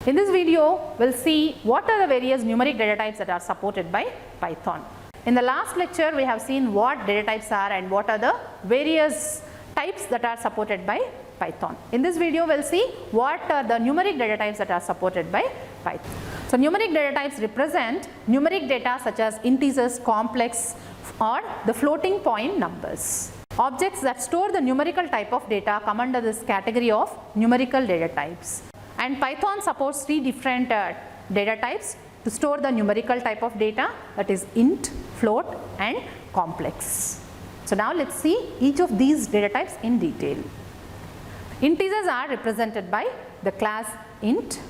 In this video, we'll see what are the various numeric data types that are supported by Python. In the last lecture, we have seen what data types are and what are the various types that are supported by Python. In this video, we'll see what are the numeric data types that are supported by Python. So numeric data types represent numeric data such as integers, complex or the floating point numbers. Objects that store the numerical type of data come under this category of numerical data types. And Python supports three different data types to store the numerical type of data, that is int, float and complex. So now let's see each of these data types in detail. Integers are represented by the class int,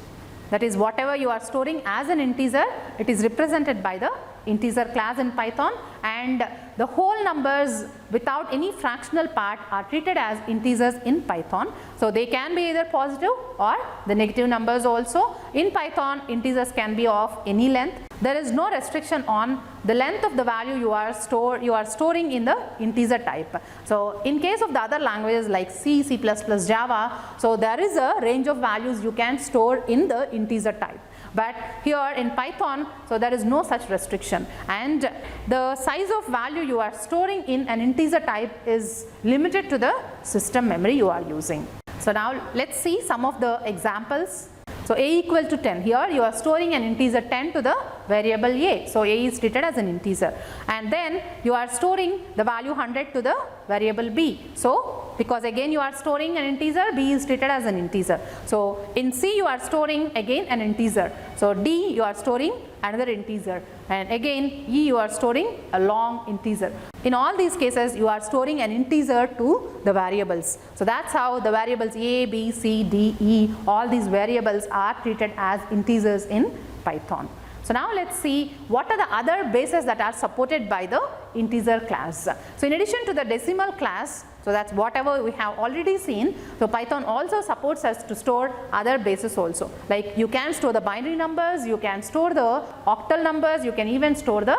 that is whatever you are storing as an integer, it is represented by the integer class in Python, and the whole numbers without any fractional part are treated as integers in Python. So they can be either positive or the negative numbers also. In Python, integers can be of any length. There is no restriction on the length of the value you are storing in the integer type. So in case of the other languages like C, C++, Java, so there is a range of values you can store in the integer type. But here in Python, so there is no such restriction, and the size of value you are storing in an integer type is limited to the system memory you are using. So now let's see some of the examples. So a equal to 10, here you are storing an integer 10 to the variable a, so a is treated as an integer, and then you are storing the value 100 to the variable b. So because again you are storing an integer, b is treated as an integer. So in C you are storing again an integer, so d you are storing another integer, and again e you are storing a long integer. In all these cases you are storing an integer to the variables. So that's how the variables a, b, c, d, e, all these variables are treated as integers in Python. So now let's see what are the other bases that are supported by the integer class. So in addition to the decimal class, so that's whatever we have already seen, so Python also supports us to store other bases also. Like you can store the binary numbers, you can store the octal numbers, you can even store the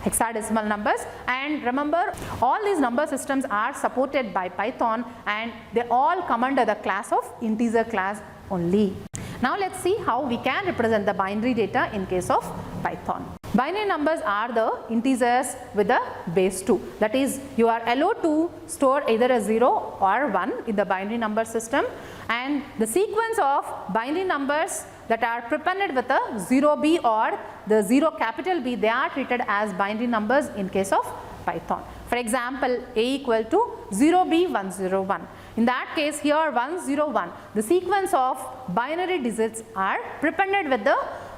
hexadecimal numbers, and remember all these number systems are supported by Python and they all come under the class of integer class only. Now let's see how we can represent the binary data in case of Python. Binary numbers are the integers with the base 2. That is, you are allowed to store either a 0 or 1 in the binary number system, and the sequence of binary numbers that are prepended with a 0b or the 0 capital B, they are treated as binary numbers in case of Python. For example, a equal to 0b101. In that case, here 101, the sequence of binary digits are prepended with the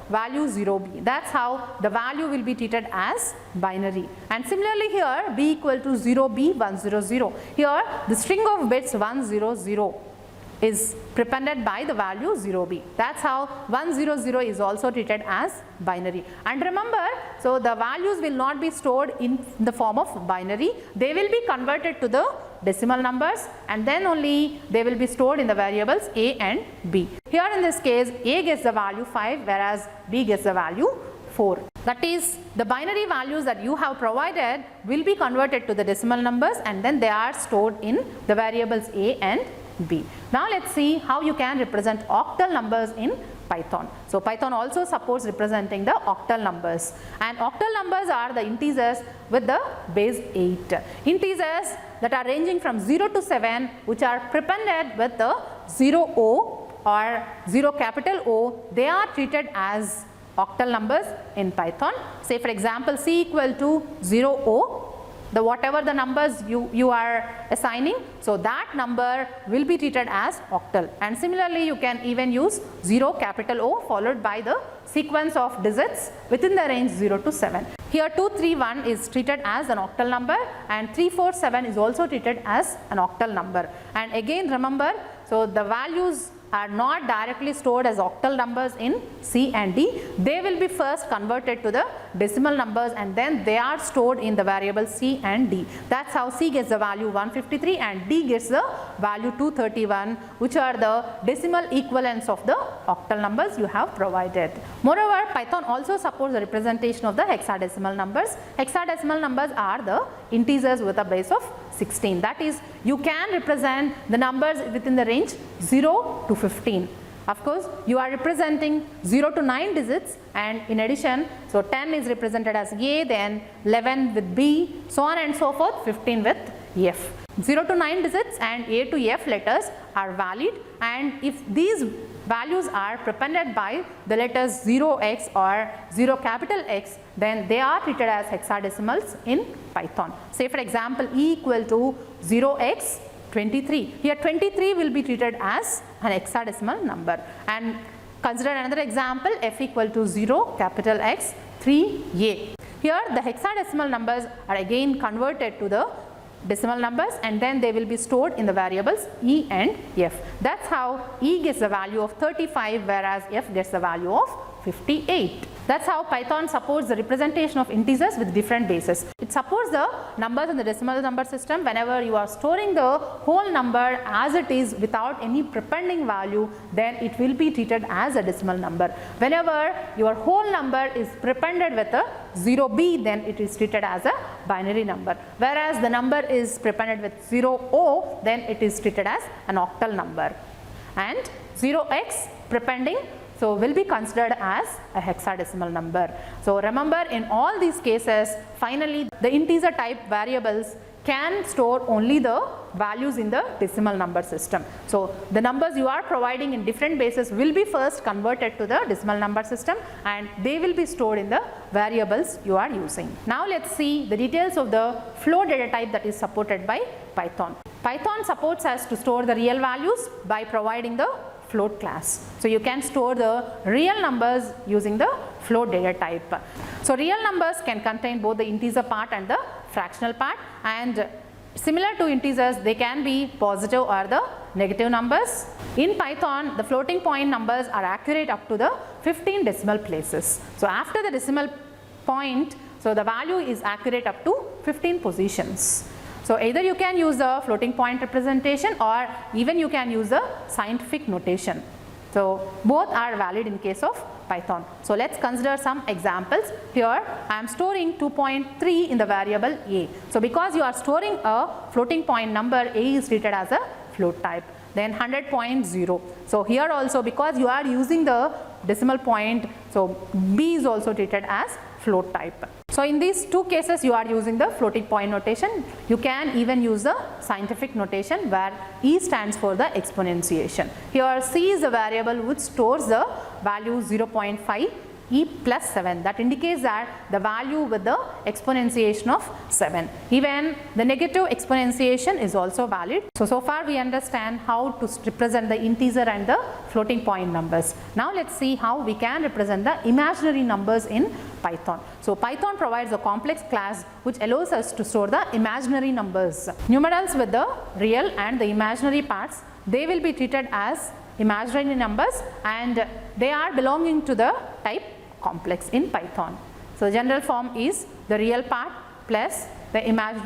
value 0b. That's how the value will be treated as binary. And similarly here, b equal to 0b100. Here the string of bits 100 is prepended by the value 0b. That's how 100 is also treated as binary. And remember, so the values will not be stored in the form of binary. They will be converted to the decimal numbers, and then only they will be stored in the variables a and b. Here in this case, a gets the value 5 whereas b gets the value 4. That is, the binary values that you have provided will be converted to the decimal numbers and then they are stored in the variables a and b. Now let's see how you can represent octal numbers in Python. So Python also supports representing the octal numbers, and octal numbers are the integers with the base 8. Integers that are ranging from 0 to 7, which are prepended with the 0O or 0 capital O, they are treated as octal numbers in Python. Say for example, C equal to 0O, the whatever the numbers you are assigning, so that number will be treated as octal. And similarly, you can even use 0 capital O followed by the sequence of digits within the range 0 to 7. Here 231 is treated as an octal number, and 347 is also treated as an octal number. And again remember, so the values are not directly stored as octal numbers in C and D. They will be first converted to the decimal numbers and then they are stored in the variables C and D. That's how C gets the value 153 and D gets the value 231, which are the decimal equivalents of the octal numbers you have provided. Moreover, Python also supports the representation of the hexadecimal numbers. Hexadecimal numbers are the integers with a base of 16. That is, you can represent the numbers within the range 0 to 15. Of course, you are representing 0 to 9 digits, and in addition, so 10 is represented as A, then 11 with B, so on and so forth, 15 with F. 0 to 9 digits and A to F letters are valid, and if these values are prepended by the letters 0x or 0 capital X, then they are treated as hexadecimals in Python. Say for example, E equal to 0x 23. Here 23 will be treated as an hexadecimal number. And consider another example, F equal to 0 capital X 3A. Here the hexadecimal numbers are again converted to the decimal numbers, and then they will be stored in the variables E and F. That's how E gets the value of 35, whereas F gets the value of 58. That's how Python supports the representation of integers with different bases. It supports the numbers in the decimal number system whenever you are storing the whole number as it is without any prepending value, then it will be treated as a decimal number. Whenever your whole number is prepended with a 0b, then it is treated as a binary number. Whereas the number is prepended with 0o, then it is treated as an octal number. And 0x prepending, so will be considered as a hexadecimal number. So remember, in all these cases, finally the integer type variables can store only the values in the decimal number system. So the numbers you are providing in different bases will be first converted to the decimal number system, and they will be stored in the variables you are using. Now let's see the details of the float data type that is supported by Python. Python supports us to store the real values by providing the float class. So you can store the real numbers using the float data type. So real numbers can contain both the integer part and the fractional part, and similar to integers, they can be positive or the negative numbers. In Python, the floating point numbers are accurate up to the 15 decimal places. So after the decimal point, so the value is accurate up to 15 positions. So either you can use a floating point representation, or even you can use a scientific notation. So both are valid in case of Python. So let's consider some examples. Here I am storing 2.3 in the variable A. So because you are storing a floating point number, A is treated as a float type. Then 100.0. So here also, because you are using the decimal point, so B is also treated as float type. So in these two cases, you are using the floating point notation. You can even use the scientific notation where E stands for the exponentiation. Here C is a variable which stores the value 0.5 E plus 7. That indicates that the value with the exponentiation of 7. Even the negative exponentiation is also valid. So far we understand how to represent the integer and the floating point numbers. Now let's see how we can represent the imaginary numbers in Python. So Python provides a complex class which allows us to store the imaginary numbers. Numerals with the real and the imaginary parts, they will be treated as imaginary numbers, and they are belonging to the type complex in Python. So the general form is the real part plus the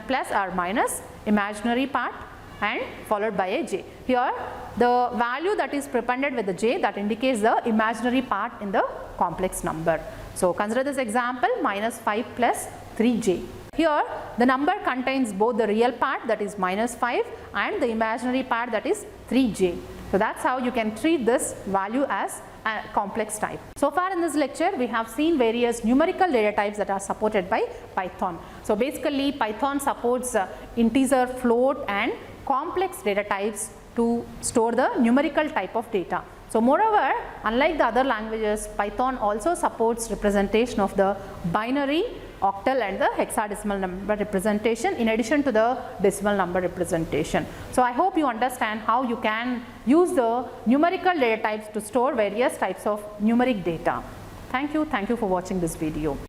plus or minus imaginary part and followed by a j. Here the value that is prepended with the j, that indicates the imaginary part in the complex number. So consider this example, minus 5 plus 3j. Here the number contains both the real part, that is minus 5, and the imaginary part, that is 3j. So that's how you can treat this value as a complex type. So far in this lecture, we have seen various numerical data types that are supported by Python. So basically Python supports integer, float and complex data types to store the numerical type of data. So moreover, unlike the other languages, Python also supports representation of the binary, octal and the hexadecimal number representation in addition to the decimal number representation. So I hope you understand how you can use the numerical data types to store various types of numeric data. Thank you for watching this video.